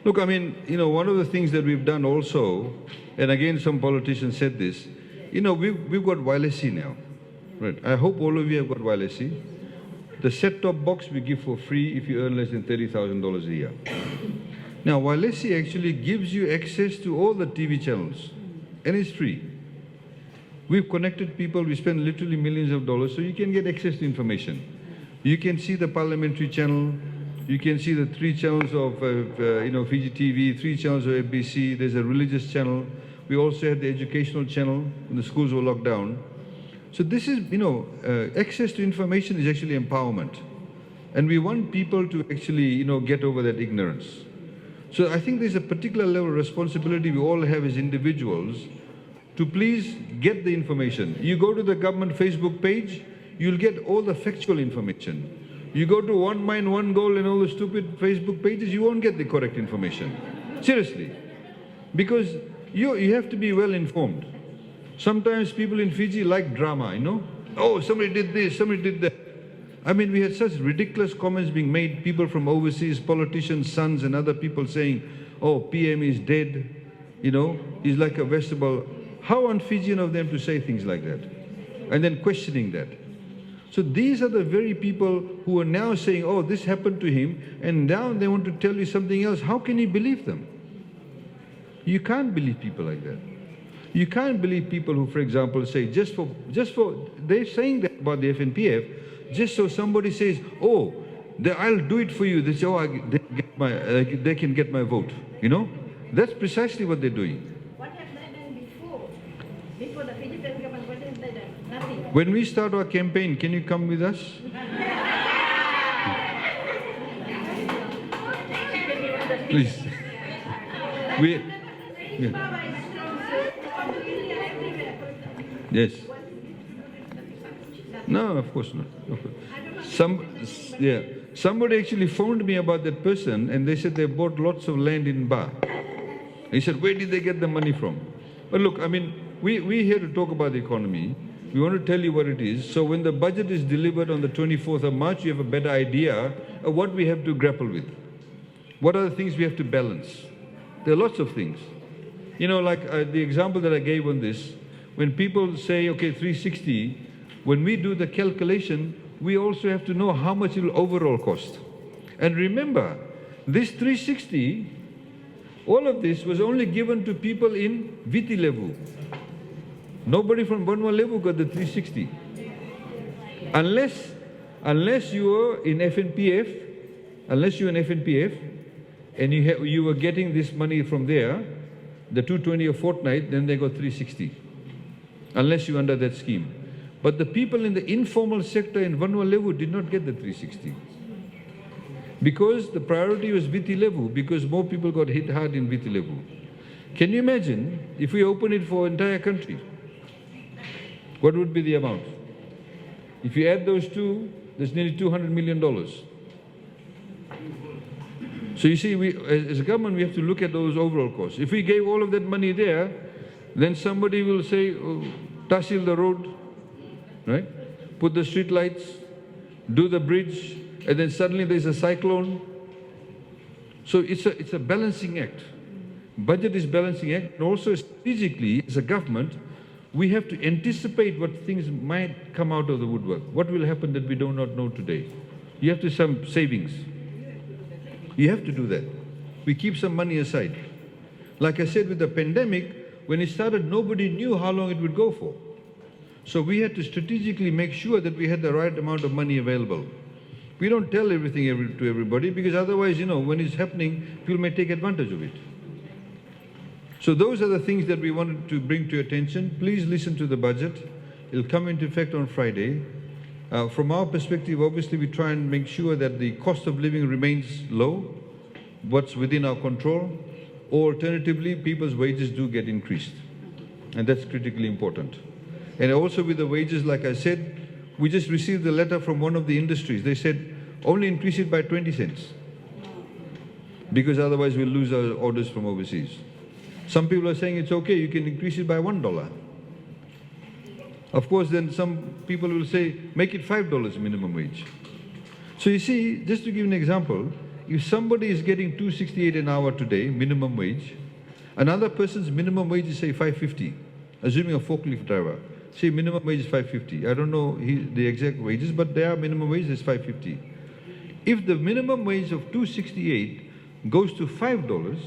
Look, I mean, one of the things that we've done also, and again, some politicians said this, we've got wireless now, right? I hope all of you have got wireless. The set-top box we give for free if you earn less than $30,000 a year. Now, wireless actually gives you access to all the TV channels, and it's free. We've connected people, we spend literally millions of dollars, so you can get access to information. You can see the parliamentary channel, you can see the 3 channels of Fiji TV, 3 channels of FBC, there's a religious channel. We also had the educational channel when the schools were locked down. So this is, access to information is actually empowerment. And we want people to actually, get over that ignorance. So I think there's a particular level of responsibility we all have as individuals to please get the information. You go to the government Facebook page, you'll get all the factual information. You go to One Mind, One Goal and all the stupid Facebook pages, you won't get the correct information. Seriously. Because you have to be well informed. Sometimes people in Fiji like drama, Oh, somebody did this, somebody did that. I mean, we had such ridiculous comments being made, people from overseas, politicians' sons and other people saying, oh, PM is dead, he's like a vegetable. How un-Fijian of them to say things like that? And then questioning that. So these are the very people who are now saying, oh, this happened to him, and now they want to tell you something else. How can you believe them? You can't believe people like that. You can't believe people who, for example, say, just for they're saying that about the FNPF, just so somebody says, oh, I'll do it for you. They say, oh, they can get my vote. That's precisely what they're doing. What have they done before? Before the Fiji government, what have they done? Nothing. When we start our campaign, can you come with us? Please. Yes. No, of course not. Of course. Somebody actually phoned me about that person, and they said they bought lots of land in Ba. He said, where did they get the money from? But look, I mean, we're here to talk about the economy. We want to tell you what it is. So when the budget is delivered on the 24th of March, you have a better idea of what we have to grapple with. What are the things we have to balance? There are lots of things. Like the example that I gave on this, when people say, okay, 360, when we do the calculation, we also have to know how much it will overall cost. And remember, this 360, all of this was only given to people in Viti level. Nobody from Banwa level got the 360. Unless you were in FNPF, and you were getting this money from there, the 220 a fortnight, then they got 360. Unless you under that scheme. But the people in the informal sector in Vanua Levu did not get the 360. Because the priority was Viti Levu, because more people got hit hard in Viti Levu. Can you imagine if we open it for entire country? What would be the amount? If you add those two, there's nearly $200 million. So you see, as a government, we have to look at those overall costs. If we gave all of that money there, then somebody will say, oh, tahsil the road, right? Put the street lights, do the bridge, and then suddenly there's a cyclone. So it's a balancing act. Budget is balancing act, and also strategically, as a government, we have to anticipate what things might come out of the woodwork. What will happen that we do not know today? You have to some savings. You have to do that. We keep some money aside. Like I said, with the pandemic, when it started, nobody knew how long it would go for. So we had to strategically make sure that we had the right amount of money available. We don't tell everything to everybody, because otherwise, when it's happening, people may take advantage of it. So those are the things that we wanted to bring to your attention. Please listen to the budget. It'll come into effect on Friday. From our perspective, obviously, we try and make sure that the cost of living remains low, what's within our control, or alternatively, people's wages do get increased. And that's critically important. And also with the wages, like I said, we just received a letter from one of the industries. They said, only increase it by 20 cents, because otherwise we'll lose our orders from overseas. Some people are saying it's okay, you can increase it by $1. Of course, then some people will say, make it $5 minimum wage. So you see, just to give an example, if somebody is getting $2.68 an hour today, minimum wage, another person's minimum wage is say $5.50, assuming a forklift driver. Say minimum wage is $5.50. I don't know the exact wages, but their minimum wage is $5.50. If the minimum wage of $2.68 goes to $5,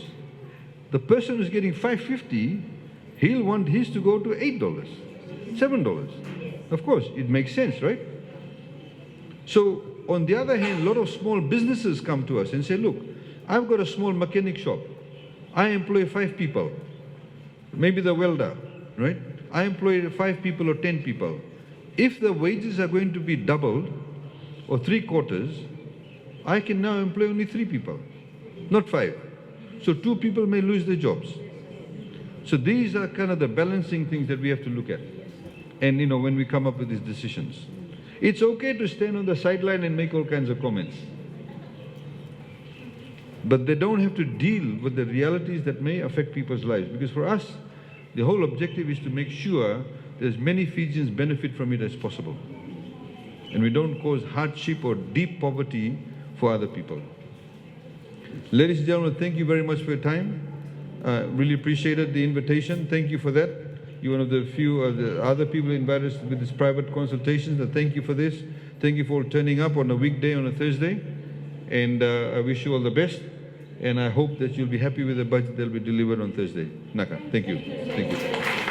the person who's getting $5.50, he'll want his to go to $8, $7. Of course, it makes sense, right? So, on the other hand, a lot of small businesses come to us and say, look, I've got a small mechanic shop. I employ 5 people, maybe the welder, right? I employ 5 people or 10 people. If the wages are going to be doubled or 3/4, I can now employ only 3 people, not 5. So 2 people may lose their jobs. So these are kind of the balancing things that we have to look at. And you know, when we come up with these decisions, it's okay to stand on the sideline and make all kinds of comments. But they don't have to deal with the realities that may affect people's lives. Because for us, the whole objective is to make sure that as many Fijians benefit from it as possible. And we don't cause hardship or deep poverty for other people. Ladies and gentlemen, thank you very much for your time. Really appreciated the invitation. Thank you for that. You're one of the few the other people invited us with this private consultations. Thank you for this. Thank you for turning up on a weekday, on a Thursday. And I wish you all the best. And I hope that you'll be happy with the budget that will be delivered on Thursday. Naka. Thank you. Thank you.